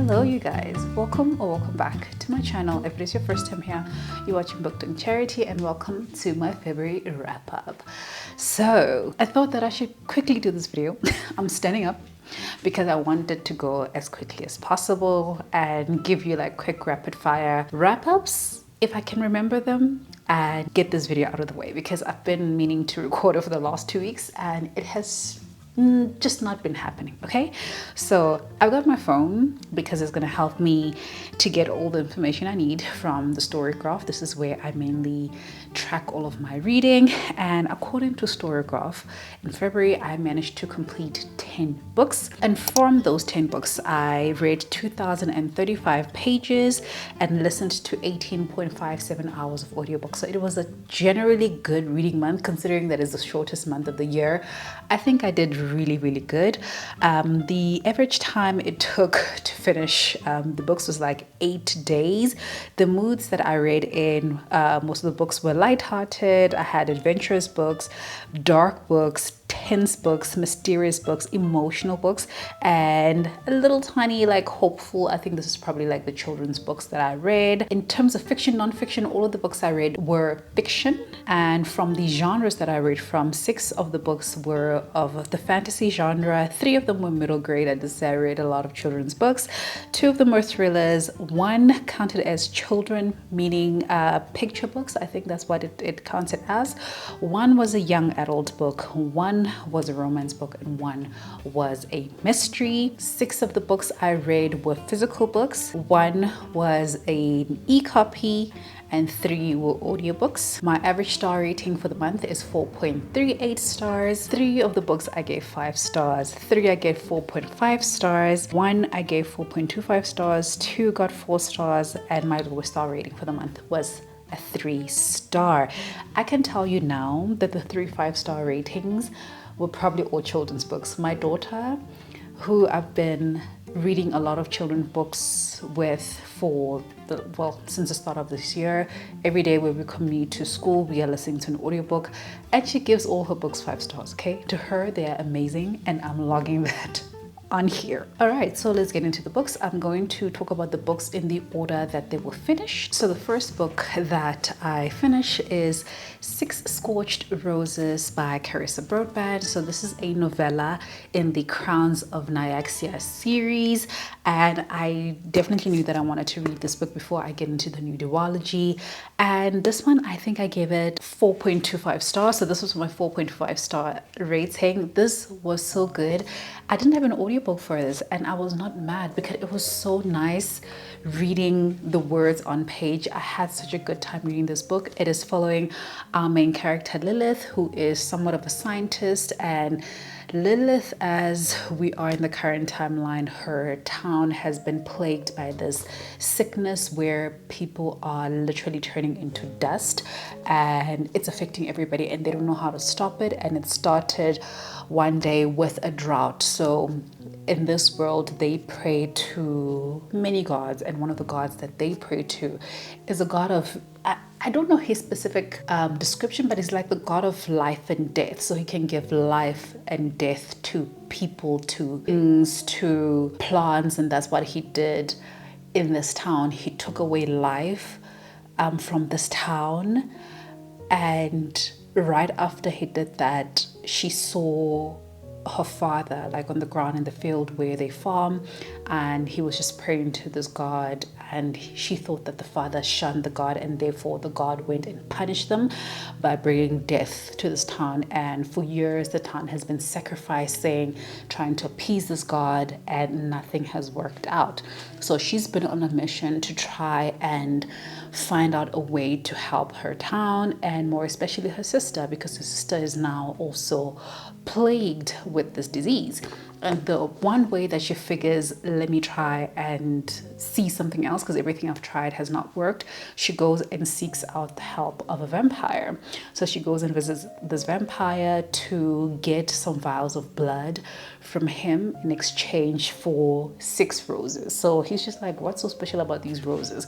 Hello you guys, welcome back to my channel. If it is your first time here, you're watching BookedonCharity, and welcome to my February wrap-up. So I thought that I should quickly do this video. I'm standing up because I wanted to go as quickly as possible and give you like quick rapid fire wrap-ups if I can remember them, and get this video out of the way because I've been meaning to record it for the last 2 weeks and it has just not been happening. Okay, so I've got my phone because it's going to help me to get all the information I need from the Storygraph. This is where I mainly track all of my reading, and according to Storygraph, in February I managed to complete 10 books, and from those 10 books I read 2,035 pages and listened to 18.57 hours of audiobooks. So it was a generally good reading month considering that it's the shortest month of the year. I think I did really good. The average time it took to finish the books was like 8 days. The moods that I read in most of the books were lighthearted. I had adventurous books, dark books, tense books, mysterious books, emotional books, and a little tiny like hopeful. I think this is probably like the children's books that I read. In terms of fiction, non-fiction, all of the books I read were fiction, and from the genres that I read from, 6 of the books were of the fantasy genre, 3 of them were middle grade. I read a lot of children's books. 2 of them were thrillers. 1 counted as children, meaning picture books. I think that's what it counted as. 1 was a young adult book. 1 was a romance book, and 1 was a mystery. 6 of the books I read were physical books. 1 was an e-copy, and 3 were audiobooks. My average star rating for the month is 4.38 stars. 3 of the books I gave 5 stars. 3 I gave 4.5 stars. 1 I gave 4.25 stars. 2 got 4 stars, and my lowest star rating for the month was a 3-star. I can tell you now that the 3 5-star ratings were probably all children's books. My daughter, who I've been reading a lot of children's books with since the start of this year, every day when we commute to school we are listening to an audiobook, and she gives all her books 5 stars. Okay, to her they are amazing, and I'm logging that on here. All right, so let's get into the books. I'm going to talk about the books in the order that they were finished. So the first book that I finished is 6 Scorched Roses by Carissa Broadbent. So this is a novella in the Crowns of Nyaxia series, and I definitely knew that I wanted to read this book before I get into the new duology. And this one, I think I gave it 4.25 stars. So this was my 4.5 star rating. This was so good. I didn't have an audiobook for this, and I was not mad because it was so nice reading the words on page. I had such a good time reading this book. It is following our main character Lilith, who is somewhat of a scientist, and Lilith, as we are in the current timeline, her town has been plagued by this sickness where people are literally turning into dust, and it's affecting everybody and they don't know how to stop it. And it started one day with a drought. So in this world they pray to many gods, and one of the gods that they pray to is a god of, I don't know his specific description, but he's like the god of life and death. So he can give life and death to people, to things, to plants, and that's what he did in this town. He took away life from this town, and right after he did that, she saw her father like on the ground in the field where they farm, and he was just praying to this god, and she thought that the father shunned the god, and therefore the god went and punished them by bringing death to this town. And for years the town has been sacrificing, trying to appease this god, and nothing has worked out. So she's been on a mission to try and find out a way to help her town, and more especially her sister, because her sister is now also plagued with this disease. And the one way that she figures, let me try and see something else because everything I've tried has not worked, she goes and seeks out the help of a vampire. So she goes and visits this vampire to get some vials of blood from him in exchange for 6 roses. So he's just like, what's so special about these roses?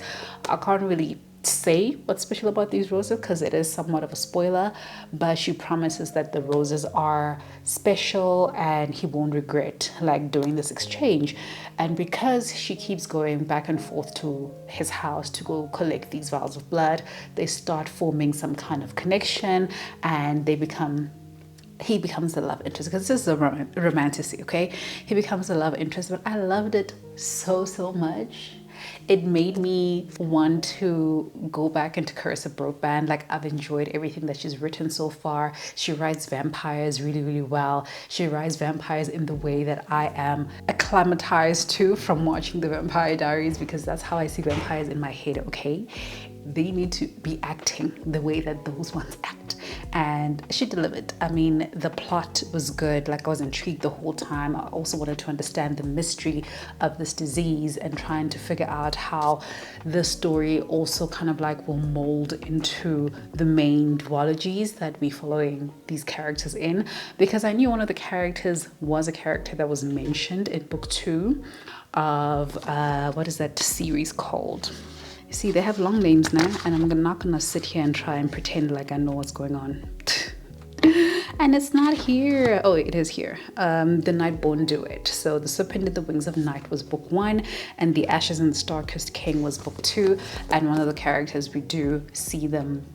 I can't really say what's special about these roses because it is somewhat of a spoiler, but she promises that the roses are special and he won't regret like doing this exchange. And because she keeps going back and forth to his house to go collect these vials of blood, they start forming some kind of connection, and he becomes the love interest, because this is a romanticy, okay? He becomes the love interest, but I loved it so much. It made me want to go back into Carissa Broadband. Like, I've enjoyed everything that she's written so far. She writes vampires really well. She writes vampires in the way that I am acclimatized to from watching the Vampire Diaries, because that's how I see vampires in my head, okay? They need to be acting the way that those ones act, and she delivered. I mean, the plot was good. Like, I was intrigued the whole time. I also wanted to understand the mystery of this disease and trying to figure out how the story also kind of like will mold into the main duologies that we're following these characters in, because I knew one of the characters was a character that was mentioned in book 2 of what is that series called? See, they have long names now, and I'm not gonna sit here and try and pretend like I know what's going on. And it's not here. Oh, it is here. The Nightborn Duet. So The Serpent in the Wings of Night was book 1, and The Ashes in the Star-Kissed King was book 2. And one of the characters, we do see them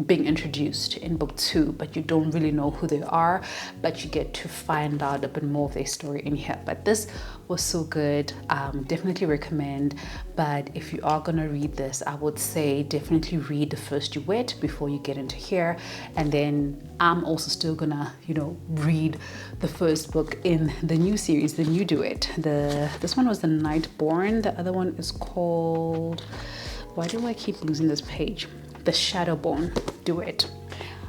being introduced in book 2, but you don't really know who they are, but you get to find out a bit more of their story in here. But this was so good. Definitely recommend. But if you are gonna read this, I would say definitely read the first duet before you get into here, and then I'm also still gonna, you know, read the first book in the new series, the new duet. This one was The Nightborn. The other one is called, why do I keep losing this page? The Shadowborn Duet.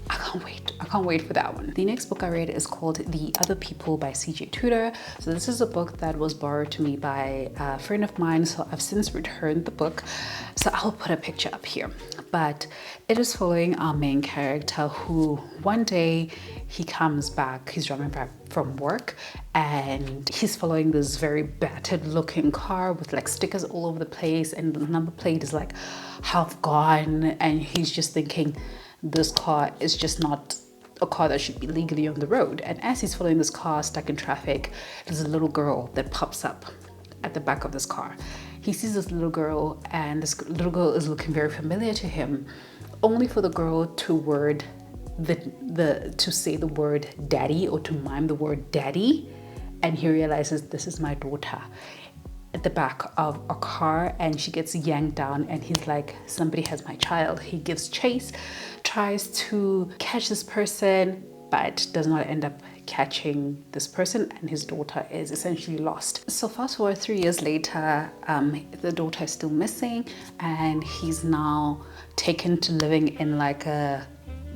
I can't wait for that one. The next book I read is called The Other People by C.J. Tudor. So this is a book that was borrowed to me by a friend of mine, so I've since returned the book. So I'll put a picture up here. But it is following our main character who one day he comes back, he's driving back from work, and he's following this very battered looking car with like stickers all over the place, and the number plate is like half gone, and he's just thinking this car is just not a car that should be legally on the road. And as he's following this car stuck in traffic, there's a little girl that pops up at the back of this car. He sees this little girl, and this little girl is looking very familiar to him, only for the girl to to say the word daddy, or to mime the word daddy, and he realizes this is my daughter at the back of a car, and she gets yanked down, and he's like, somebody has my child. He gives chase, tries to catch this person, but does not end up catching this person, and his daughter is essentially lost. So fast forward 3 years later, the daughter is still missing, and he's now taken to living in like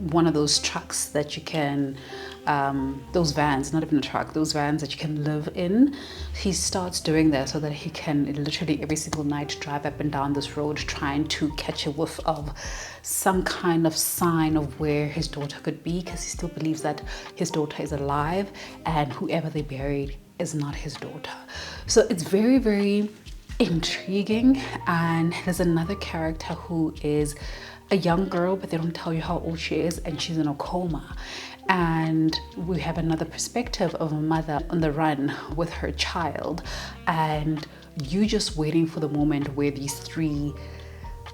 one of those trucks that you can, those vans, not even a truck, those vans that you can live in. He starts doing that so that he can literally every single night drive up and down this road trying to catch a whiff of some kind of sign of where his daughter could be, because he still believes that his daughter is alive, and whoever they buried is not his daughter. So it's very intriguing. And there's another character who is a young girl, but they don't tell you how old she is, and she's in a coma. And we have another perspective of a mother on the run with her child, and you just waiting for the moment where these three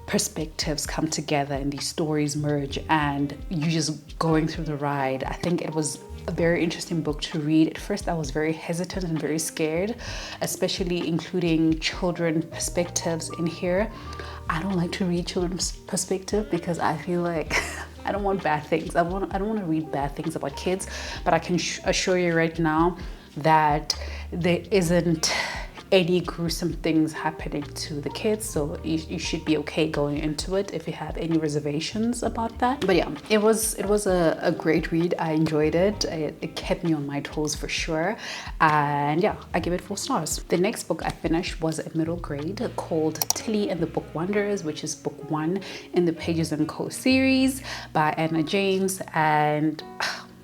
perspectives come together and these stories merge, and you just going through the ride. I think it was a very interesting book to read. At first I was very hesitant and very scared, especially including children perspectives in here. I don't like to read children's perspective because I feel like I don't want bad things. I don't want to read bad things about kids, but I can assure you right now that there isn't any gruesome things happening to the kids, so you should be okay going into it if you have any reservations about that. But yeah, it was a great read. I enjoyed it. It kept me on my toes for sure, and yeah, I give it 4 stars. The next book I finished was a middle grade called Tilly and the Book Wanderers, which is book 1 in the Pages & Co series by Anna James, and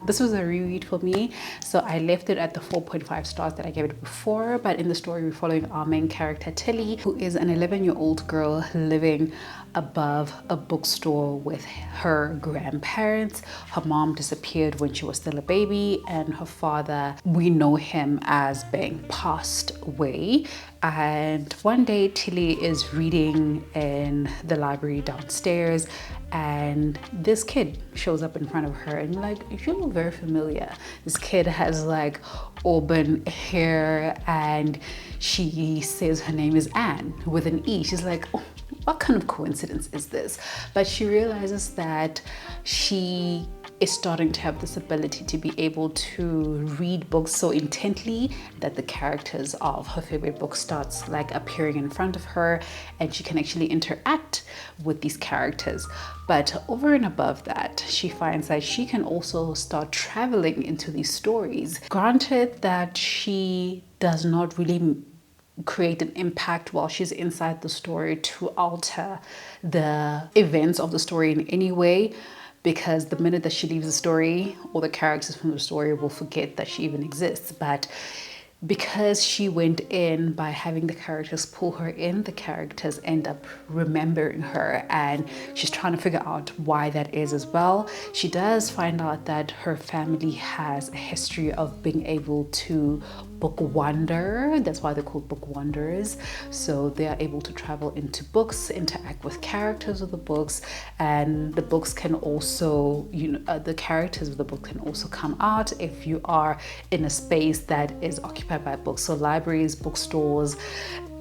this was a reread for me, so I left it at the 4.5 stars that I gave it before. But in the story, we're following our main character Tilly, who is an 11-year-old girl living above a bookstore with her grandparents. Her mom disappeared when she was still a baby, and her father, we know him as being passed away. And one day Tilly is reading in the library downstairs, and this kid shows up in front of her, and like, you look very familiar. This kid has like auburn hair, and she says her name is Anne with an E. She's like, oh, what kind of coincidence is this? But she realizes that she is starting to have this ability to be able to read books so intently that the characters of her favorite book starts like appearing in front of her, and she can actually interact with these characters. But over and above that, she finds that she can also start traveling into these stories. Granted that she does not really create an impact while she's inside the story to alter the events of the story in any way, because the minute that she leaves the story, all the characters from the story will forget that she even exists. But because she went in by having the characters pull her in, the characters end up remembering her, and she's trying to figure out why that is as well. She does find out that her family has a history of being able to book wander. That's why they're called book wanderers. So they are able to travel into books, interact with characters of the books, and the books can also, the characters of the book can also come out if you are in a space that is occupied by books. So libraries, bookstores,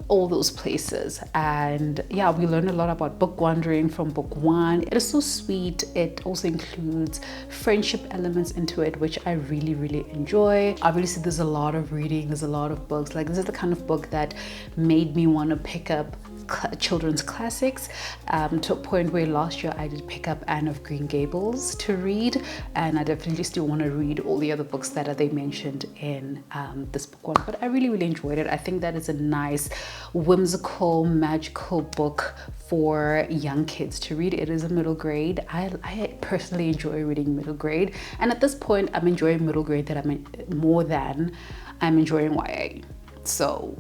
all those places. And yeah, we learned a lot about book wandering from book one. It is so sweet. It also includes friendship elements into it, which I really, really enjoy. Obviously, there's a lot of reading, there's a lot of books. Like, this is the kind of book that made me want to pick up children's classics, to a point where last year I did pick up Anne of Green Gables to read, and I definitely still want to read all the other books that they mentioned in this book one. But I really, really enjoyed it. I think that it's a nice, whimsical, magical book for young kids to read. It is a middle grade. I personally enjoy reading middle grade, and at this point I'm enjoying middle grade more than I'm enjoying YA. So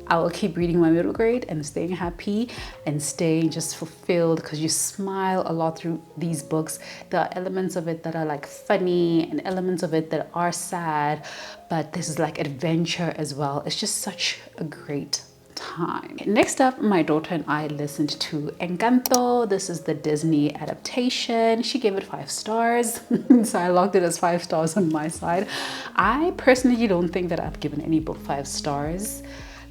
I will keep reading my middle grade and staying happy and staying just fulfilled, because you smile a lot through these books. There are elements of it that are like funny and elements of it that are sad, but this is like adventure as well. It's just such a great time. Next up, my daughter and I listened to Encanto. This is the Disney adaptation. She gave it 5 stars. So I logged it as 5 stars on my side. I personally don't think that I've given any book 5 stars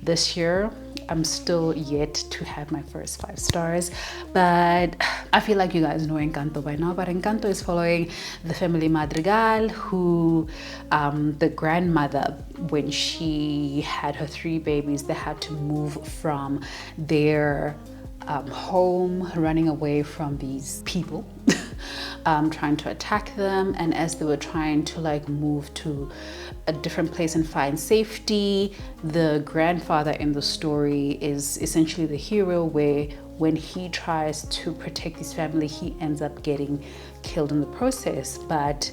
this year. I'm still yet to have my first 5 stars, but I feel like you guys know Encanto by now. But Encanto is following the family Madrigal, who the grandmother, when she had her 3 babies, they had to move from their home, running away from these people trying to attack them. And as they were trying to like move to a different place and find safety, the grandfather in the story is essentially the hero, where when he tries to protect his family, he ends up getting killed in the process. But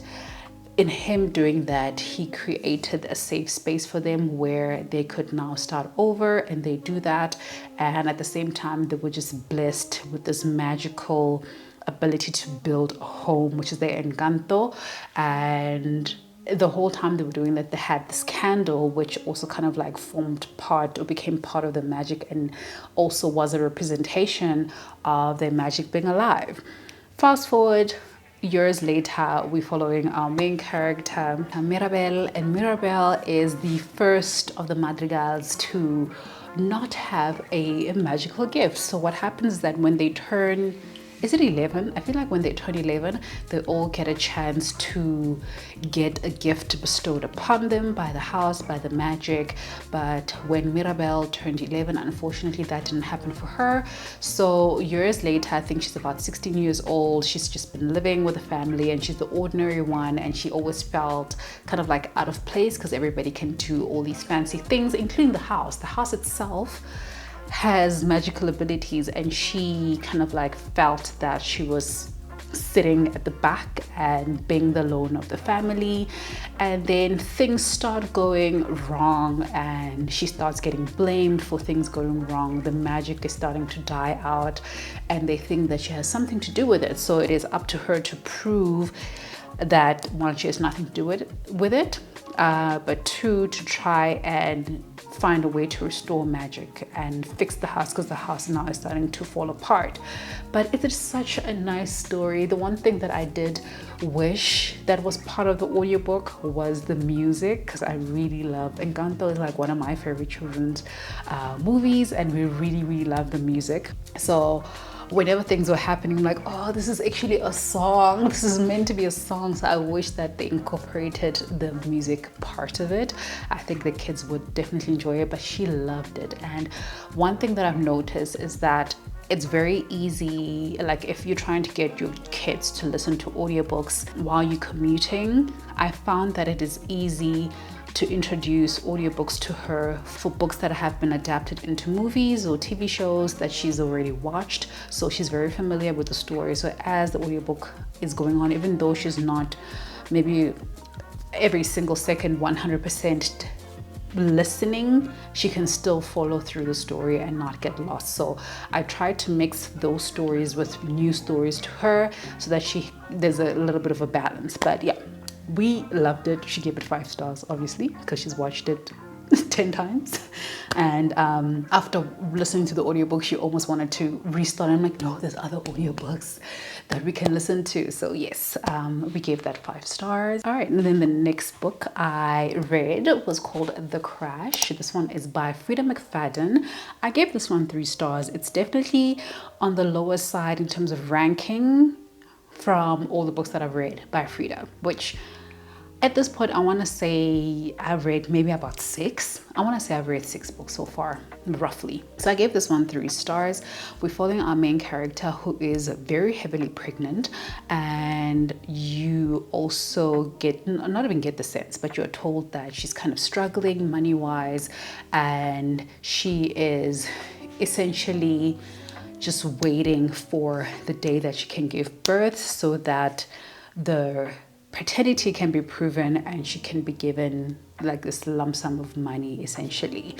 in him doing that, he created a safe space for them where they could now start over, and they do that. And at the same time, they were just blessed with this magical ability to build a home, which is their Encanto. And the whole time they were doing that, they had this candle, which also kind of like formed part or became part of the magic, and also was a representation of their magic being alive. Fast forward years later, we're following our main character, Mirabel, and Mirabel is the first of the Madrigals to not have a magical gift. So what happens is that when they turn, is it 11? I feel like when they turn 11, they all get a chance to get a gift bestowed upon them by the house, by the magic. But when Mirabel turned 11, unfortunately, that didn't happen for her. So years later, I think she's about 16 years old. She's just been living with a family, and she's the ordinary one. And she always felt kind of like out of place, because everybody can do all these fancy things, including the house. The house itself has magical abilities, and she kind of like felt that she was sitting at the back and being the lone of the family, and then things start going wrong and she starts getting blamed for things going wrong. The magic is starting to die out and they think that she has something to do with it, so it is up to her to prove that, one, she has nothing to do with it, but two, to try and find a way to restore magic and fix the house, because the house now is starting to fall apart. But it is such a nice story. The one thing that I did wish that was part of the audiobook was the music, because I really love Encanto. Is like one of my favorite children's movies, and we really love the music. So whenever things were happening, I'm like, oh, this is actually a song. This is meant to be a song. So I wish that they incorporated the music part of it. I think the kids would definitely enjoy it, but she loved it. And one thing that I've noticed is that it's very easy, like if you're trying to get your kids to listen to audiobooks while you're commuting, I found that it is easy to introduce audiobooks to her for books that have been adapted into movies or TV shows that she's already watched. So she's very familiar with the story. So as the audiobook is going on, even though she's not maybe every single second 100% listening, she can still follow through the story and not get lost. So I tried to mix those stories with new stories to her so that there's a little bit of a balance. But yeah, we loved it. She gave it 5 stars, obviously, because she's watched it 10 times. And after listening to the audiobook, she almost wanted to restart. I'm like, no, there's other audiobooks that we can listen to. So yes, we gave that 5 stars. All right, and then the next book I read was called The Crash. This one is by Frida McFadden. I gave this one 3 stars. It's definitely on the lower side in terms of ranking from all the books that I've read by Frida, which at this point I want to say I've read maybe about 6. I want to say I've read 6 books so far, roughly. So I gave this one 3 stars. We're following our main character who is very heavily pregnant, and you also not even get the sense, but you're told that she's kind of struggling money-wise, and she is essentially just waiting for the day that she can give birth so that the paternity can be proven and she can be given like this lump sum of money, essentially,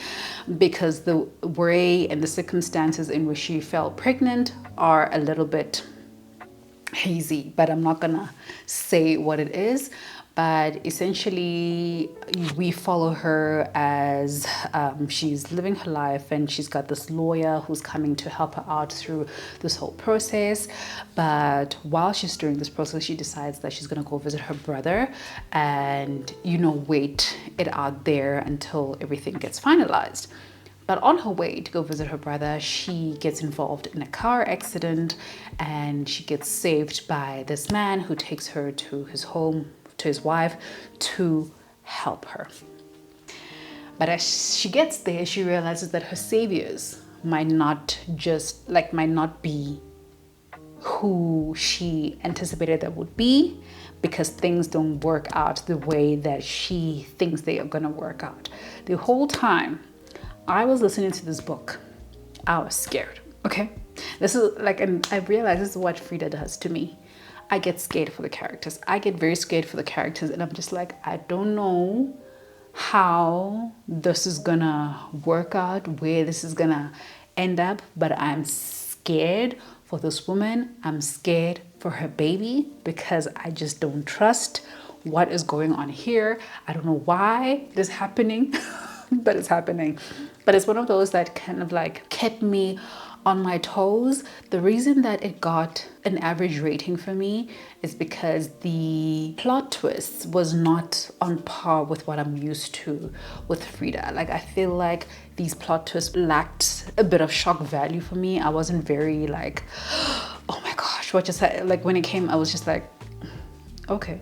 because the way and the circumstances in which she fell pregnant are a little bit hazy, but I'm not gonna say what it is. But essentially we follow her as she's living her life, and she's got this lawyer who's coming to help her out through this whole process. But while she's doing this process, she decides that she's gonna go visit her brother and, wait it out there until everything gets finalized. But on her way to go visit her brother, she gets involved in a car accident, and she gets saved by this man who takes her to his home, to his wife, to help her. But as she gets there, she realizes that her saviors might not be who she anticipated that would be, because things don't work out the way that she thinks they are gonna work out. The whole time I was listening to this book, I was scared, okay? This is and I realize this is what Frida does to me. I get scared for the characters. I get very scared for the characters, and I'm just like, I don't know how this is gonna work out, where this is gonna end up, but I'm scared for this woman. I'm scared for her baby, because I just don't trust what is going on here. I don't know why this is happening, but it's happening. But it's one of those that kind of kept me on my toes. The reason that it got an average rating for me is because the plot twist was not on par with what I'm used to with Frida. I feel like these plot twists lacked a bit of shock value for me. I wasn't very oh my gosh, what just happened? When it came, I was just okay.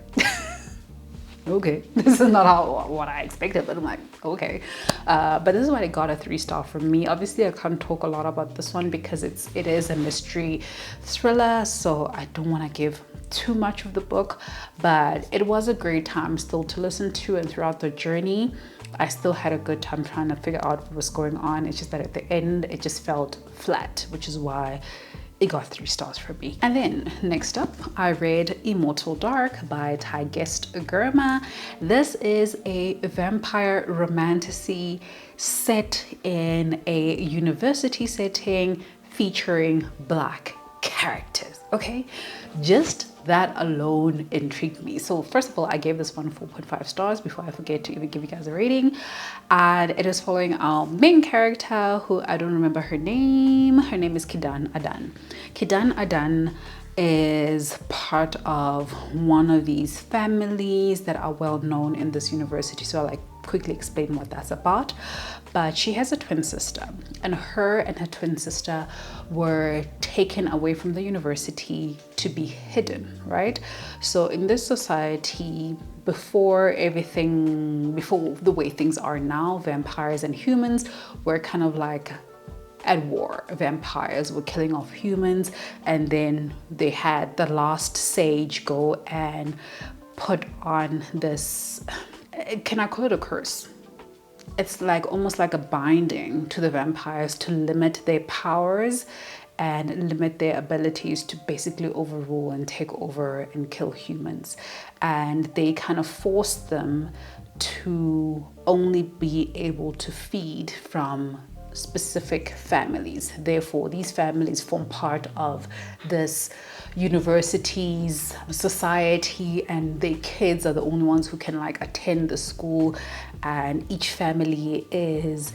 Okay, this is not what I expected, but I'm like, okay. But this is why it got a 3-star from me. Obviously, I can't talk a lot about this one because it is a mystery thriller, so I don't want to give too much of the book, but it was a great time still to listen to, and throughout the journey, I still had a good time trying to figure out what was going on. It's just that at the end, it just felt flat, which is why it got 3 stars for me. And then next up, I read Immortal Dark by Tigest Gurma. This is a vampire romantasy set in a university setting featuring Black characters. Okay, just that alone intrigued me. So first of all, I gave this one 4.5 stars before I forget to even give you guys a rating. And it is following our main character, who I don't remember her name. Her name is Kidan Adan. Kidan Adan is part of one of these families that are well known in this university. So I'll like quickly explain what that's about. But she has a twin sister, and her twin sister were taken away from the university to be hidden, right? So in this society, before the way things are now, vampires and humans were kind of like at war. Vampires were killing off humans, and then they had the last sage go and put on this, can I call it a curse? It's like almost like a binding to the vampires to limit their powers and limit their abilities to basically overrule and take over and kill humans. And they kind of forced them to only be able to feed from specific families. Therefore, these families form part of this university's society, and their kids are the only ones who can like attend the school, and each family is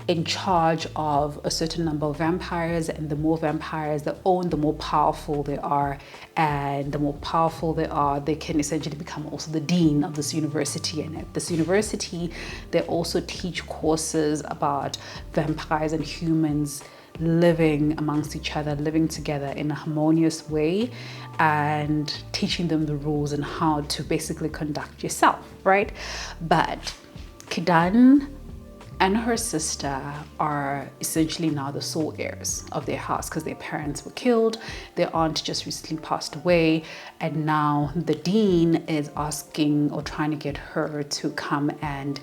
in charge of a certain number of vampires, and the more vampires they own, the more powerful they are, and the more powerful they are, they can essentially become also the dean of this university. And at this university, they also teach courses about vampires and humans living amongst each other, living together in a harmonious way, and teaching them the rules and how to basically conduct yourself, right? But Kidan and her sister are essentially now the sole heirs of their house because their parents were killed. Their aunt just recently passed away, and now the dean is asking or trying to get her to come and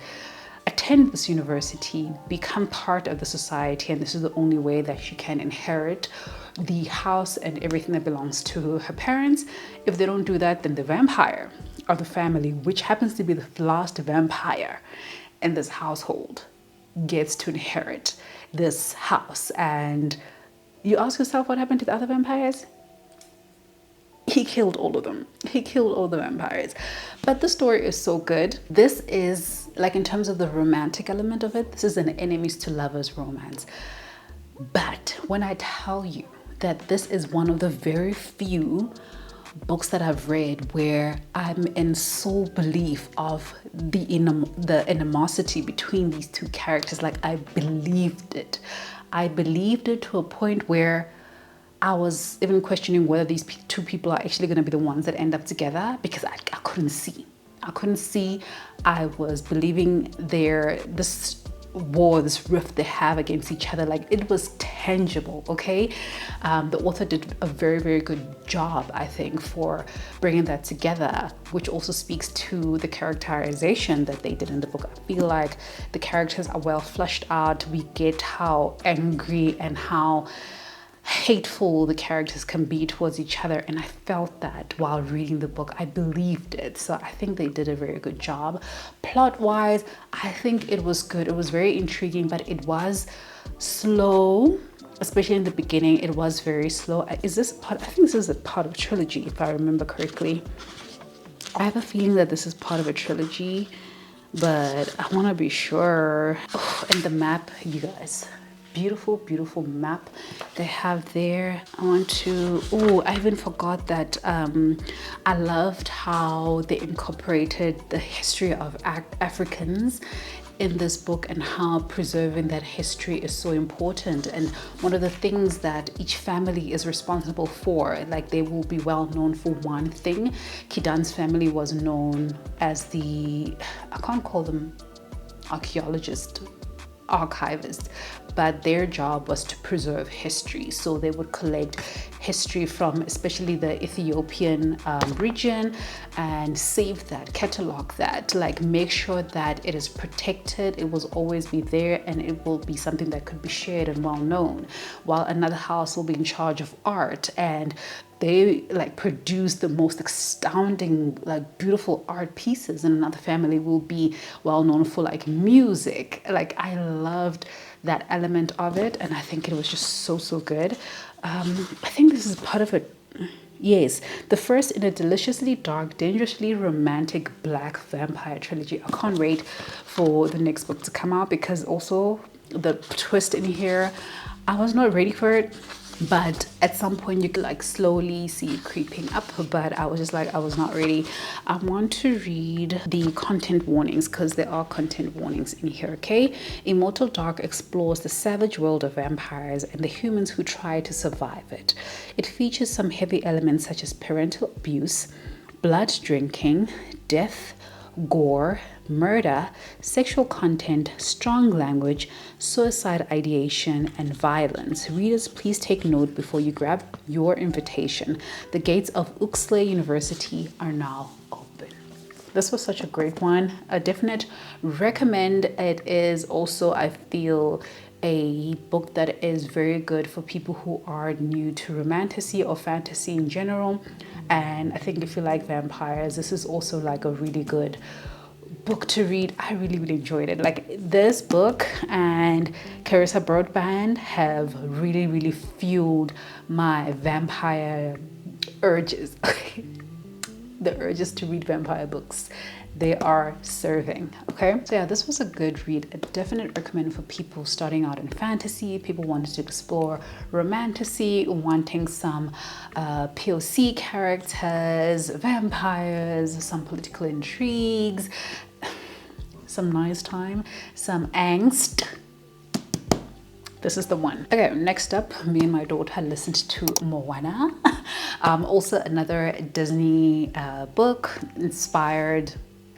attend this university, become part of the society, and this is the only way that she can inherit the house and everything that belongs to her parents. If they don't do that, then the vampire of the family, which happens to be the last vampire in this household, gets to inherit this house. And you ask yourself, what happened to the other vampires? He killed all of them. He killed all the vampires. But the story is so good. This is like, in terms of the romantic element of it, this is an enemies to lovers romance. But when I tell you that this is one of the very few books that I've read where I'm in sole belief of the animosity between these two characters, like I believed it. I believed it to a point where I was even questioning whether these two people are actually going to be the ones that end up together, because I couldn't see. I was believing this war, this rift they have against each other, like it was tangible. Okay, the author did a very, very good job, I think, for bringing that together, which also speaks to the characterization that they did in the book. I feel like the characters are well fleshed out. We get how angry and how hateful the characters can be towards each other, and I felt that while reading the book. I believed it. So I think they did a very good job. Plot wise, I think it was good. It was very intriguing, but it was slow, especially in the beginning. It was very slow. I think this is a part of a trilogy, if I remember correctly. I have a feeling that this is part of a trilogy, but I want to be sure. Oh, and the map, you guys, beautiful map they have there. I even forgot that I loved how they incorporated the history of Africans in this book, and how preserving that history is so important. And one of the things that each family is responsible for, like they will be well known for one thing. Kidan's family was known as I can't call them archaeologists, archivists, but their job was to preserve history. So they would collect history from especially the Ethiopian region and save that, catalog that, like make sure that it is protected, it will always be there, and it will be something that could be shared and well known, while another house will be in charge of art, and they like produce the most astounding, like beautiful art pieces, and another family will be well known for like music. Like I loved that element of it, and I think it was just so good. I think this is part of it. Yes, the first in a deliciously dark, dangerously romantic black vampire trilogy. I can't wait for the next book to come out, because also the twist in here, I was not ready for it. But at some point you could like slowly see it creeping up, but I was just like, I was not ready. I want to read the content warnings, because there are content warnings in here, okay? Immortal Dark explores the savage world of vampires and the humans who try to survive it. It features some heavy elements such as parental abuse, blood drinking, death, gore, murder, sexual content, strong language, suicide ideation, and violence. Readers, please take note before you grab your invitation. The gates of Uxley University are now open. This was such a great one. A definite recommend. It is also, I feel, a book that is very good for people who are new to romantasy or fantasy in general. And I think if you like vampires, this is also like a really good book to read. I really enjoyed it. Like this book and Carissa Broadband have really fueled my vampire urges. The urges to read vampire books, they are serving. Okay, so yeah, this was a good read. A definite recommend for people starting out in fantasy, people wanting to explore romantasy, wanting some POC characters, vampires, some political intrigues, some nice time, some angst. This is the one. Okay, next up, me and my daughter listened to Moana. Also another Disney book inspired,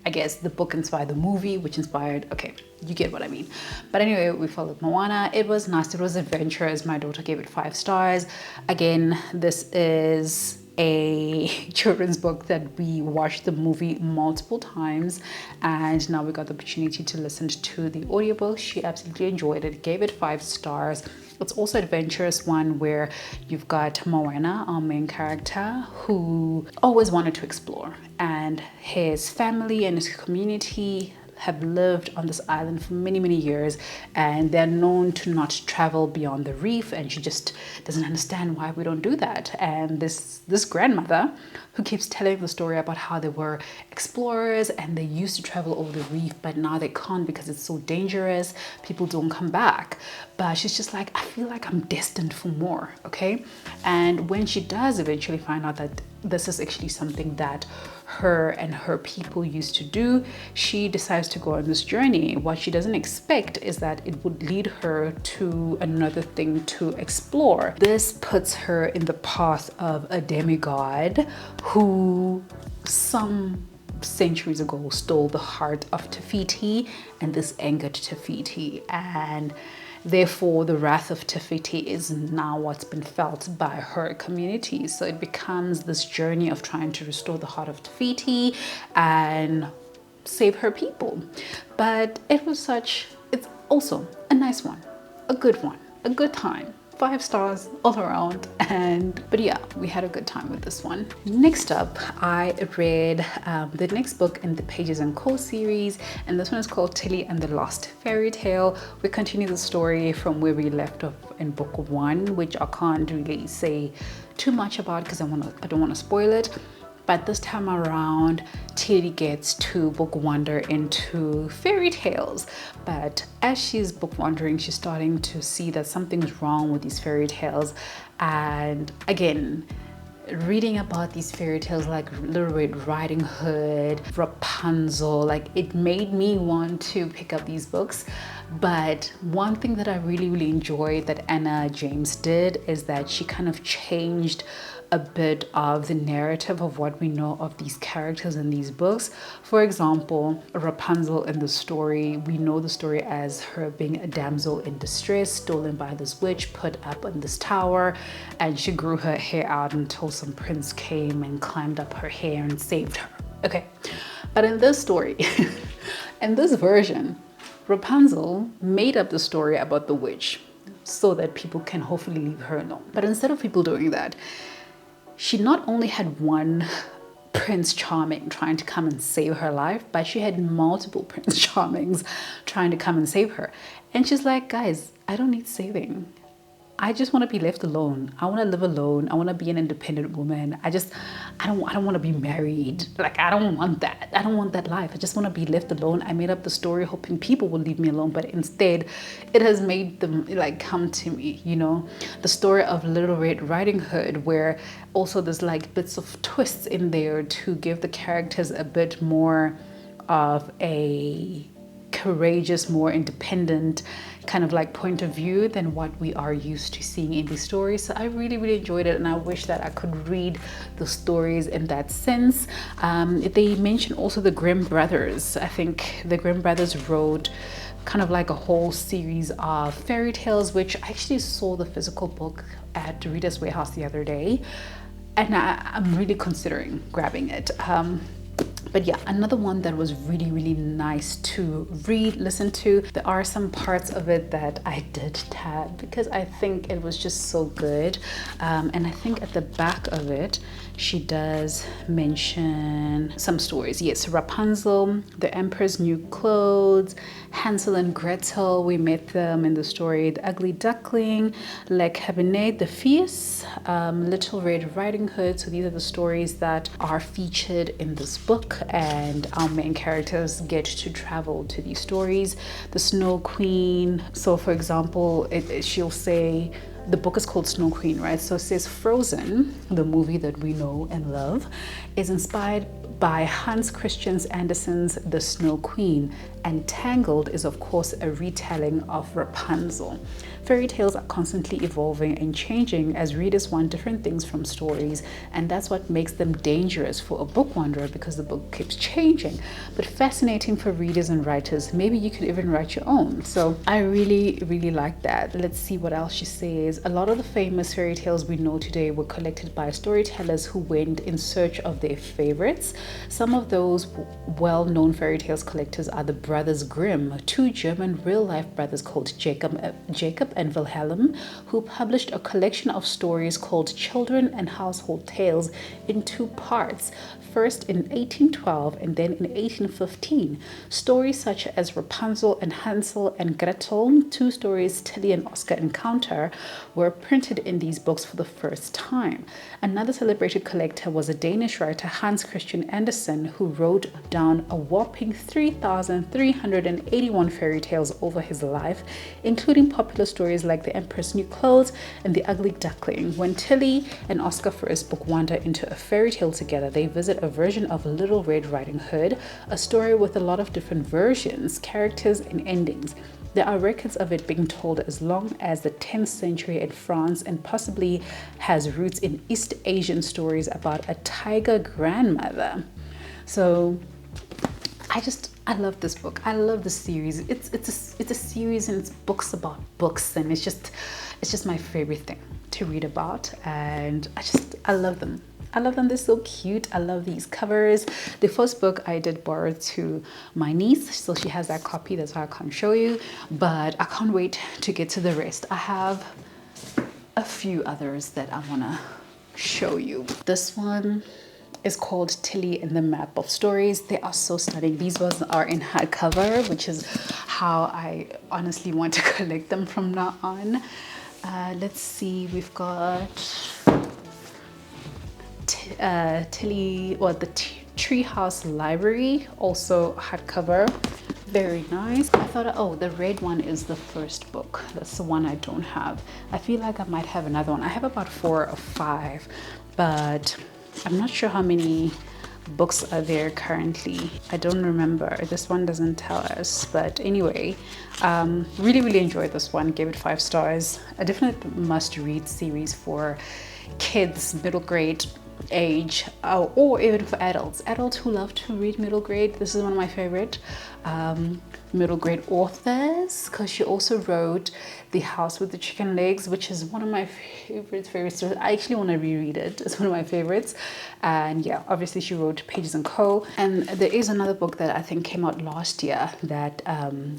I guess the book inspired the movie, which inspired, okay, you get what I mean. But anyway, we followed Moana. It was nice, it was adventurous. My daughter gave it 5 stars. Again, this is a children's book that we watched the movie multiple times, and now we got the opportunity to listen to the audiobook. She absolutely enjoyed it, gave it 5 stars. It's also an adventurous one where you've got Moana, our main character, who always wanted to explore, and his family and his community have lived on this island for many years, and they're known to not travel beyond the reef, and she just doesn't understand why we don't do that. And this grandmother who keeps telling the story about how they were explorers and they used to travel over the reef, but now they can't because it's so dangerous, people don't come back. But she's just like, I feel like I'm destined for more, okay? And when she does eventually find out that this is actually something that her and her people used to do, she decides to go on this journey. What she doesn't expect is that it would lead her to another thing to explore. This puts her in the path of a demigod who some centuries ago stole the heart of Tafiti, and this angered Tafiti, and therefore the wrath of Tafiti is now what's been felt by her community. So it becomes this journey of trying to restore the heart of Tafiti and save her people. But it's also a nice one, a good one, a good time. 5 stars all around. But yeah, we had a good time with this one. Next up, I read the next book in the Pages and Co series, and this one is called Tilly and the Lost Fairy Tale. We continue the story from where we left off in book 1, which I can't really say too much about because I don't want to spoil it. But this time around, Tilly gets to book wander into fairy tales. But as she's book wandering, she's starting to see that something's wrong with these fairy tales. And again, reading about these fairy tales like Little Red Riding Hood, Rapunzel, like it made me want to pick up these books. But one thing that I really enjoyed that Anna James did is that she kind of changed a bit of the narrative of what we know of these characters in these books. For example, Rapunzel in the story, we know the story as her being a damsel in distress, stolen by this witch, put up in this tower, and she grew her hair out until some prince came and climbed up her hair and saved her. Okay, but in this story, in this version, Rapunzel made up the story about the witch so that people can hopefully leave her alone. But instead of people doing that, she not only had one Prince Charming trying to come and save her life, but she had multiple Prince Charmings trying to come and save her. And she's like, guys, I don't need saving. I just want to be left alone. I want to live alone. I want to be an independent woman. I don't want to be married. Like, I don't want that. I don't want that life. I just want to be left alone. I made up the story hoping people will leave me alone, but instead it has made them like come to me, you know. The story of Little Red Riding Hood, where also there's like bits of twists in there to give the characters a bit more of a courageous, more independent kind of like point of view than what we are used to seeing in these stories. So I really enjoyed it, and I wish that I could read the stories in that sense. They mention also the Grimm brothers. I think the Grimm brothers wrote kind of like a whole series of fairy tales, which I actually saw the physical book at Reader's Warehouse the other day, and I'm really considering grabbing it. But yeah, another one that was really nice to read, listen to. There are some parts of it that I did tab because I think it was just so good. And I think at the back of it, she does mention some stories. Yes, Rapunzel, the Emperor's New Clothes, Hansel and Gretel, we met them in the story, The Ugly Duckling, Le Cabinet de Fils, Little Red Riding Hood. So these are the stories that are featured in this book, and our main characters get to travel to these stories. The Snow Queen, so for example, she'll say, the book is called Snow Queen, right? So it says Frozen, the movie that we know and love, is inspired by Hans Christian Andersen's The Snow Queen, and Tangled is of course a retelling of Rapunzel. Fairy tales are constantly evolving and changing as readers want different things from stories, and that's what makes them dangerous for a book wanderer, because the book keeps changing, but fascinating for readers and writers. Maybe you could even write your own. So I really like that. Let's see what else she says. A lot of the famous fairy tales we know today were collected by storytellers who went in search of their favorites. Some of those well-known fairy tales collectors are the Brothers Grimm, two German real-life brothers called Jacob and Wilhelm, who published a collection of stories called Children and Household Tales in two parts, first in 1812 and then in 1815. Stories such as Rapunzel and Hansel and Gretel, two stories Tilly and Oscar encounter, were printed in these books for the first time. Another celebrated collector was a Danish writer, Hans Christian Andersen, who wrote down a whopping 3,381 fairy tales over his life, including popular stories like The Emperor's New Clothes and The Ugly Duckling. When Tilly and Oscar first book wander into a fairy tale together, they visit a version of Little Red Riding Hood, a story with a lot of different versions, characters, and endings. There are records of it being told as long as the 10th century in France, and possibly has roots in East Asian stories about a tiger grandmother. So I love this book. I love the series. It's a series, and it's books about books, and it's just my favorite thing to read about, and I love them. I love them. They're so cute. I love these covers. The first book I did borrow to my niece, so she has that copy. That's why I can't show you, but I can't wait to get to the rest. I have a few others that I want to show you. This one is called Tilly and the Map of Stories. They are so stunning. These ones are in hardcover, which is how I honestly want to collect them from now on. Let's see, we've got Tilly, or the Treehouse Library, also hardcover, very nice. I thought, oh, the red one is the first book. That's the one I don't have. I feel like I might have another one. I have about 4 or 5, but I'm not sure how many books are there currently. I don't remember. This one doesn't tell us, but anyway, really enjoyed this one. Gave it 5 stars. A definite must-read series for kids, middle grade age, or even for adults who love to read middle grade. This is one of my favorite middle grade authors, because she also wrote The House with the Chicken Legs, which is one of my favorites. I actually want to reread it. It's one of my favorites. And yeah, obviously she wrote Pages and Co. And there is another book that I think came out last year that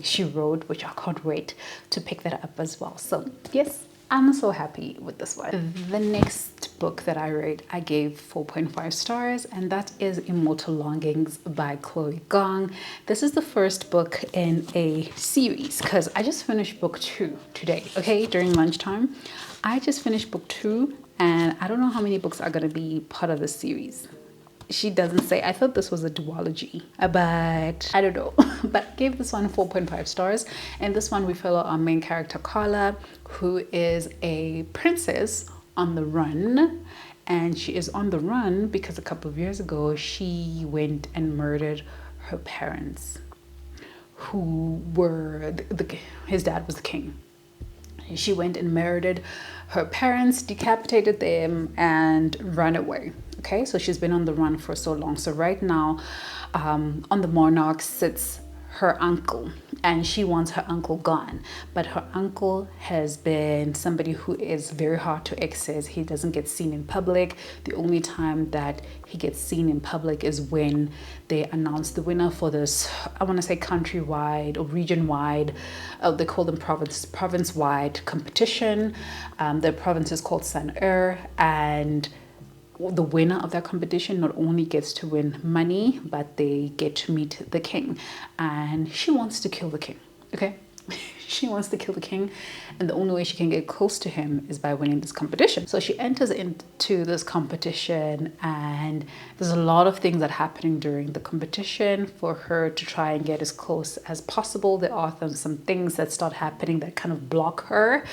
she wrote, which I can't wait to pick that up as well. So yes, I'm so happy with this one. The next book that I read, I gave 4.5 stars, and that is Immortal Longings by Chloe Gong. This is the first book in a series, because I just finished book 2 today, okay, during lunchtime. I just finished book 2, and I don't know how many books are going to be part of this series. She doesn't say. I thought this was a duology, but I don't know. But gave this one 4.5 stars. And this one we follow our main character Carla, who is a princess on the run. And she is on the run because a couple of years ago she went and murdered her parents, who were his dad was the king. She went and murdered her parents, decapitated them, and ran away. Okay, so she's been on the run for so long. So right now, on the monarch sits her uncle, and she wants her uncle gone. But her uncle has been somebody who is very hard to access. He doesn't get seen in public. The only time that he gets seen in public is when they announce the winner for this, I want to say countrywide or region-wide, they call them province-wide competition. The province is called Sun-Er, and the winner of that competition not only gets to win money, but they get to meet the king. And she wants to kill the king, okay? She wants to kill the king, and the only way she can get close to him is by winning this competition. So she enters into this competition, and there's a lot of things that are happening during the competition for her to try and get as close as possible. There are some things that start happening that kind of block her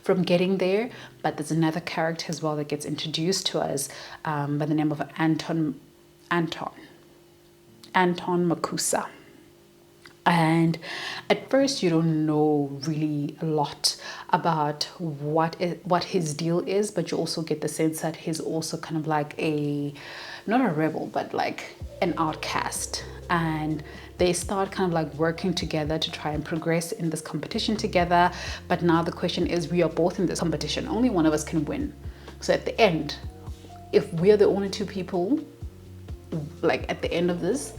from getting there. But there's another character as well that gets introduced to us by the name of Anton Makusa. And at first you don't know really a lot about what his deal is, but you also get the sense that he's also kind of like not a rebel, but like an outcast. And they start kind of like working together to try and progress in this competition together. But now the question is, we are both in this competition. Only one of us can win. So at the end, if we're the only 2 people, like at the end of this,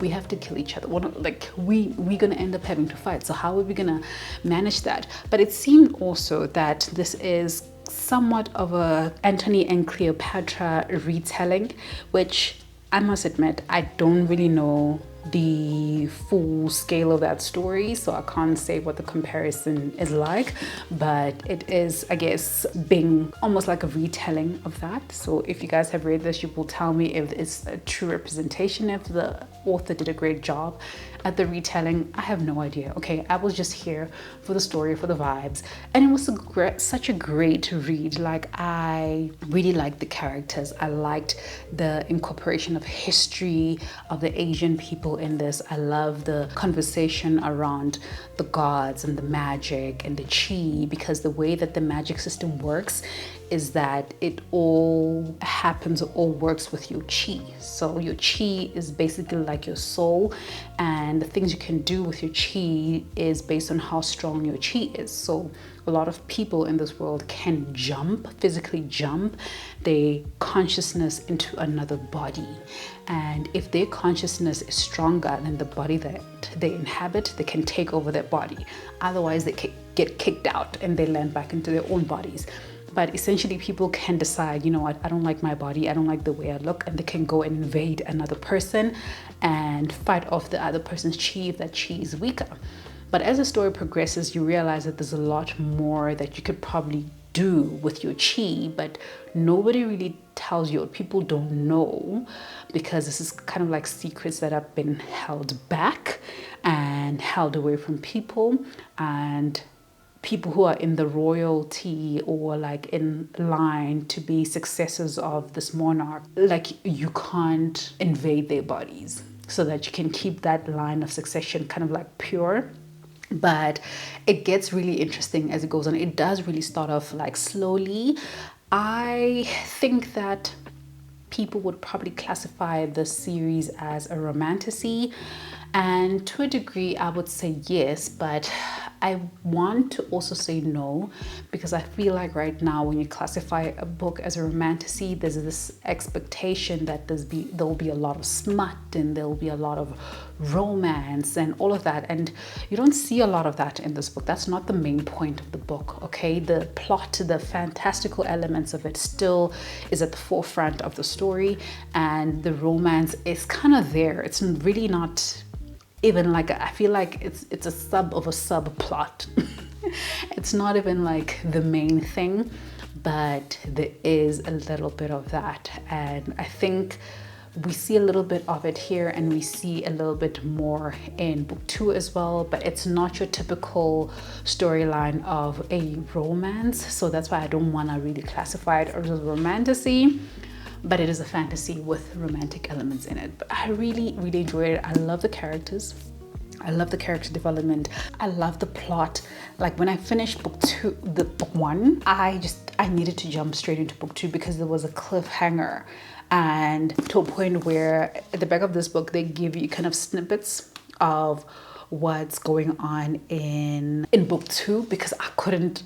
we have to kill each other. We're gonna end up having to fight. So how are we gonna manage that? But it seemed also that this is somewhat of a Antony and Cleopatra retelling, which I must admit, I don't really know the full scale of that story, so I can't say what the comparison is like, but it is, I guess, being almost like a retelling of that. So if you guys have read this, you will tell me if it's a true representation, if the author did a great job at the retelling. I have no idea. Okay, I was just here for the story, for the vibes, and it was such a great read. Like, I really liked the characters. I liked the incorporation of history of the Asian people in this. I love the conversation around the gods and the magic and the chi, because the way that the magic system works is that it all happens, all works with your chi. So your chi is basically like your soul, and the things you can do with your chi is based on how strong your chi is. So a lot of people in this world can physically jump their consciousness into another body. And if their consciousness is stronger than the body that they inhabit, they can take over their body. Otherwise, they get kicked out and they land back into their own bodies. But essentially, people can decide, you know what, I don't like my body, I don't like the way I look, and they can go and invade another person and fight off the other person's chi if that chi is weaker. But as the story progresses, you realize that there's a lot more that you could probably do with your chi, but nobody really tells you, or people don't know, because this is kind of like secrets that have been held back and held away from people. And people who are in the royalty or like in line to be successors of this monarch, like you can't invade their bodies, so that you can keep that line of succession kind of like pure. But it gets really interesting as it goes on. It does really start off like slowly. I think that people would probably classify this series as a romantasy, and to a degree I would say yes, but I want to also say no, because I feel like right now when you classify a book as a romantasy, there's this expectation that there'll be a lot of smut and there'll be a lot of romance and all of that, and you don't see a lot of that in this book. That's not the main point of the book, okay? The plot, the fantastical elements of it still is at the forefront of the story, and the romance is kind of there. It's really not even like, I feel like it's a sub of a subplot. It's not even like the main thing, but there is a little bit of that, and I think we see a little bit of it here, and we see a little bit more in book 2 as well, but it's not your typical storyline of a romance, so that's why I don't want to really classify it as a romantasy. But it is a fantasy with romantic elements in it. But I really enjoyed it. I love the characters. I love the character development. I love the plot. Like when I finished book 1, I needed to jump straight into book 2 because there was a cliffhanger, and to a point where at the back of this book, they give you kind of snippets of what's going on in book 2, because I couldn't,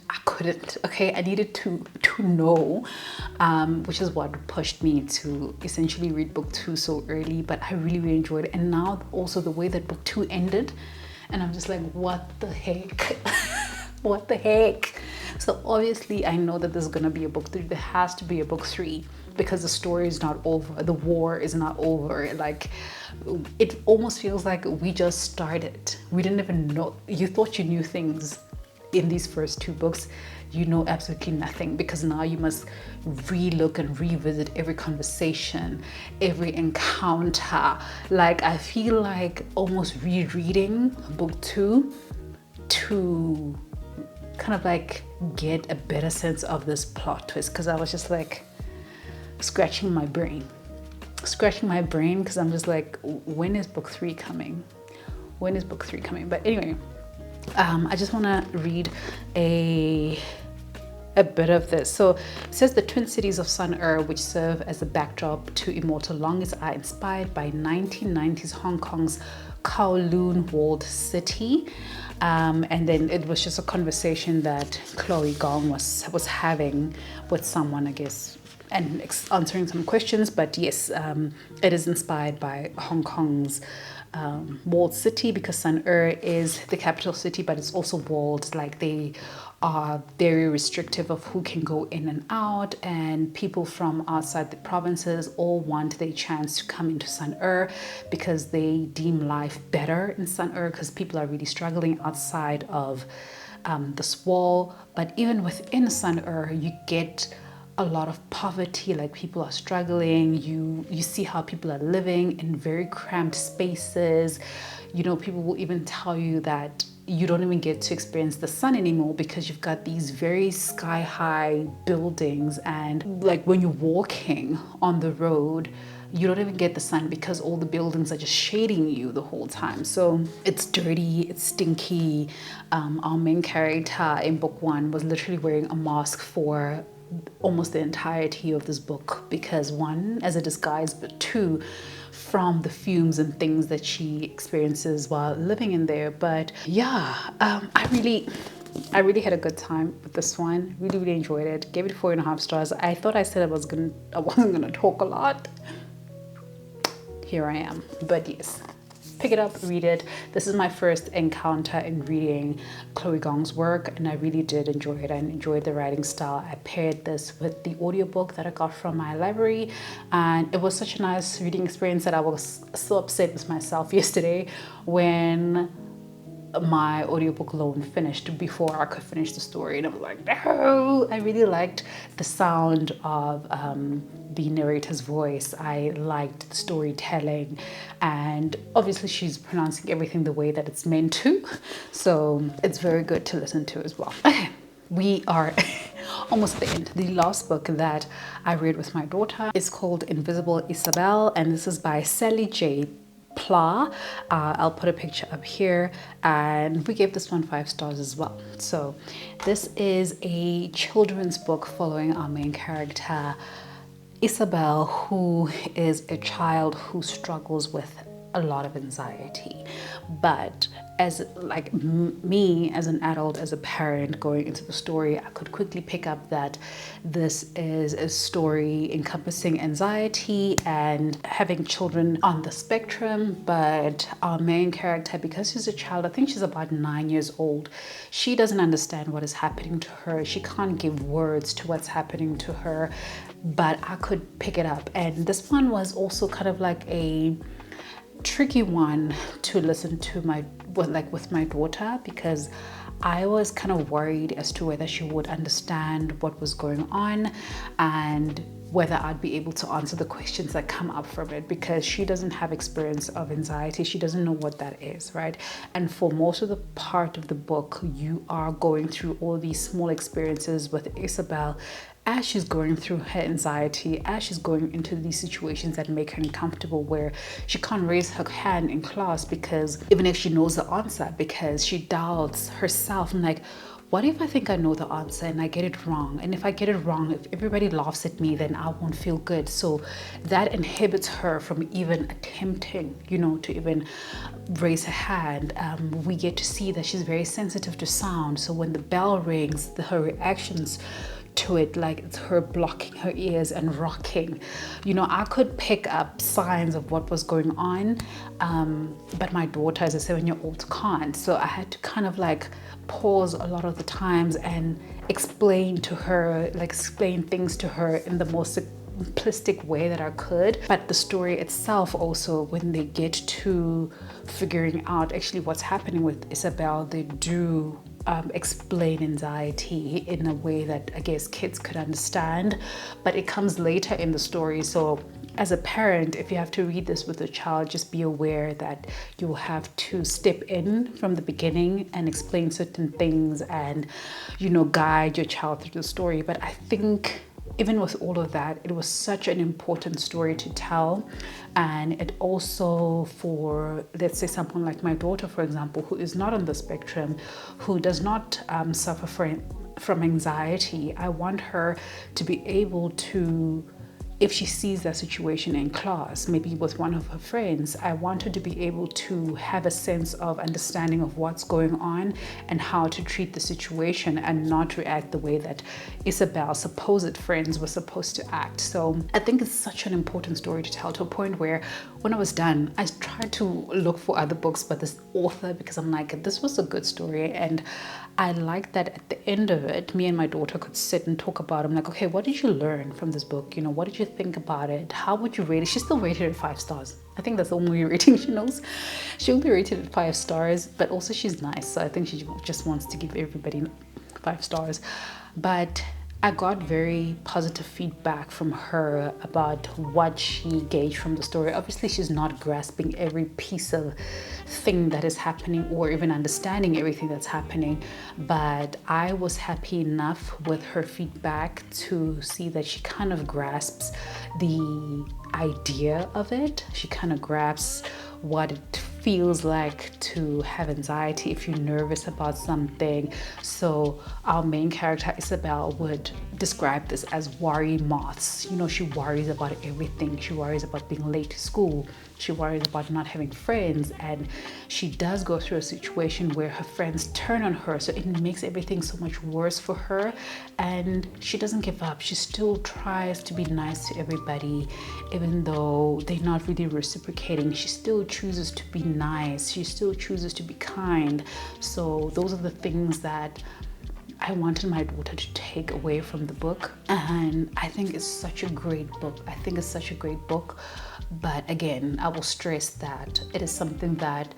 okay? I needed to know, which is what pushed me to essentially read book 2 so early, but I really enjoyed it. And now also the way that book 2 ended, and I'm just like, what the heck? What the heck? So obviously I know that there's gonna be a book 3. There has to be a book 3, because the story is not over. The war is not over. Like, it almost feels like we just started. We didn't even know. You thought you knew things in these first 2 books. You know absolutely nothing, because now you must relook and revisit every conversation, every encounter. Like, I feel like almost rereading book 2 to kind of like get a better sense of this plot twist, because I was just like scratching my brain, because I'm just like, when is book 3 coming? When is book 3 coming? But anyway, I just want to read a bit of this. So it says the twin cities of Sun-Er, which serve as a backdrop to Immortal Longest, are inspired by 1990s Hong Kong's Kowloon walled city. And then it was just a conversation that Chloe Gong was having with someone, I guess, and answering some questions. But yes, it is inspired by Hong Kong's walled city, because Sun-Er is the capital city, but it's also walled. Like, they are very restrictive of who can go in and out, and people from outside the provinces all want their chance to come into Sun-Er, because they deem life better in Sun-Er, because people are really struggling outside of this wall. But even within Sun-Er, you get a lot of poverty. Like, people are struggling. You see how people are living in very cramped spaces. You know, people will even tell you that you don't even get to experience the sun anymore, because you've got these very sky-high buildings, and like when you're walking on the road, you don't even get the sun because all the buildings are just shading you the whole time. So it's dirty, it's stinky. Our main character in book 1 was literally wearing a mask for almost the entirety of this book, because 1, as a disguise, but 2, from the fumes and things that she experiences while living in there. But yeah, I really had a good time with this one. Really enjoyed it. Gave it 4.5 stars. I thought I said I wasn't gonna talk a lot. Here I am. But yes, pick it up, read it. This is my first encounter in reading Chloe Gong's work, and I really did enjoy it. I enjoyed the writing style. I paired this with the audiobook that I got from my library, and it was such a nice reading experience that I was so upset with myself yesterday when my audiobook loan finished before I could finish the story, and I was like, no. I really liked the sound of the narrator's voice. I liked the storytelling, and obviously she's pronouncing everything the way that it's meant to, so it's very good to listen to as well. Okay, we are almost at the end. The last book that I read with my daughter is called Invisible Isabel, and this is by Sally J. Pla. I'll put a picture up here, and we gave this one 5 stars as well. So this is a children's book following our main character Isabel, who is a child who struggles with a lot of anxiety. But as like me as an adult, as a parent going into the story, I could quickly pick up that this is a story encompassing anxiety and having children on the spectrum. But our main character, because she's a child, I think she's about 9 years old, she doesn't understand what is happening to her. She can't give words to what's happening to her, but I could pick it up. And this one was also kind of like a tricky one to listen to with my daughter, because I was kind of worried as to whether she would understand what was going on and whether I'd be able to answer the questions that come up from it, because she doesn't have experience of anxiety. She doesn't know what that is, right? And for most of the part of the book, you are going through all these small experiences with Isabel as she's going through her anxiety, as she's going into these situations that make her uncomfortable, where she can't raise her hand in class because even if she knows the answer, because she doubts herself. And like, what if I think I know the answer and I get it wrong? And if I get it wrong, if everybody laughs at me, then I won't feel good. So that inhibits her from even attempting, to even raise her hand. We get to see that she's very sensitive to sound. So when the bell rings, her reactions to it, like it's her blocking her ears and rocking. I could pick up signs of what was going on, but my daughter as a 7-year-old can't. So I had to kind of like pause a lot of the times and explain things to her in the most simplistic way that I could. But the story itself also, when they get to figuring out actually what's happening with Isabel, they do explain anxiety in a way that I guess kids could understand, but it comes later in the story. So as a parent, if you have to read this with a child, just be aware that you will have to step in from the beginning and explain certain things and, guide your child through the story. But I think even with all of that, it was such an important story to tell. And it also, for, let's say, someone like my daughter, for example, who is not on the spectrum, who does not suffer from anxiety, I want her to be able to, if she sees that situation in class, maybe with one of her friends, I want her to be able to have a sense of understanding of what's going on and how to treat the situation and not react the way that Isabel's supposed friends were supposed to act. So I think it's such an important story to tell, to a point where when I was done, I tried to look for other books by this author, because I'm like, this was a good story. And I like that at the end of it, me and my daughter could sit and talk about it. I'm like, okay, what did you learn from this book? What did you think about it? How would you rate it? She still rated it 5 stars. I think that's the only rating she knows. She only rated it 5 stars, but also she's nice. So I think she just wants to give everybody 5 stars. But I got very positive feedback from her about what she gauged from the story. Obviously, she's not grasping every piece of thing that is happening or even understanding everything that's happening, but I was happy enough with her feedback to see that she kind of grasps the idea of it. She kind of grasps what it feels like to have anxiety if you're nervous about something. So our main character Isabel would describe this as worry moths. She worries about everything. She worries about being late to school. She worries about not having friends, and she does go through a situation where her friends turn on her, so it makes everything so much worse for her. And she doesn't give up. She still tries to be nice to everybody, even though they're not really reciprocating. She still chooses to be nice. She still chooses to be kind. So those are the things that I wanted my daughter to take away from the book. And I think it's such a great book. But again, I will stress that it is something that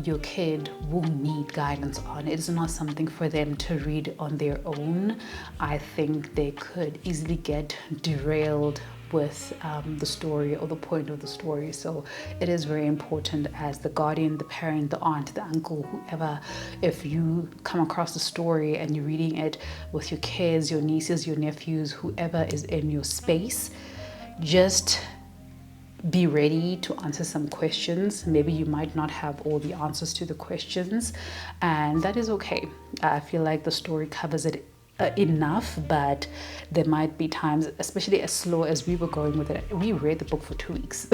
your kid will need guidance on. It is not something for them to read on their own. I think they could easily get derailed with the story or the point of the story. So it is very important, as the guardian, the parent, the aunt, the uncle, whoever, if you come across the story and you're reading it with your kids, your nieces, your nephews, whoever is in your space, just be ready to answer some questions. Maybe you might not have all the answers to the questions, and that is okay. I feel like the story covers it enough, but there might be times, especially as slow as we were going with it. We read the book for 2 weeks.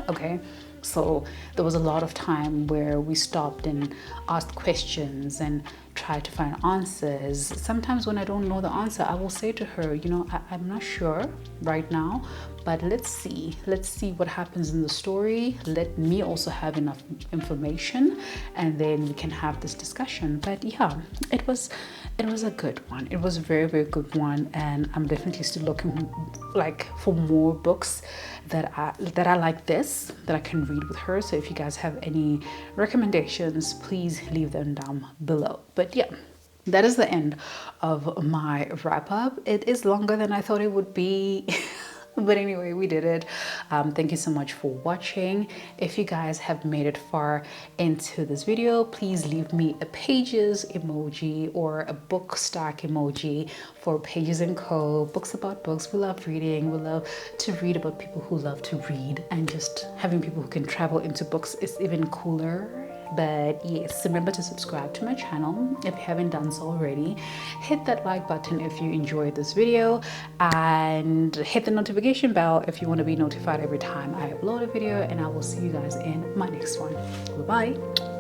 Okay, so there was a lot of time where we stopped and asked questions and tried to find answers. Sometimes when I don't know the answer, I will say to her, you know, I'm not sure right now, but let's see what happens in the story. Let me also have enough information, and then we can have this discussion. But yeah, it was a good one. It was a very, very good one, and I'm definitely still looking like for more books that I like this, that I can read with her. So if you guys have any recommendations, please leave them down below. But yeah, that is the end of my wrap up. It is longer than I thought it would be. But anyway, we did it. Thank you so much for watching. If you guys have made it far into this video, please leave me a pages emoji or a book stack emoji for Pages & Co. Books about books. We love reading. We love to read about people who love to read, and just having people who can travel into books is even cooler. But yes, remember to subscribe to my channel if you haven't done so already. Hit that like button if you enjoyed this video, and hit the notification bell if you want to be notified every time I upload a video. And I will see you guys in my next one. Bye bye.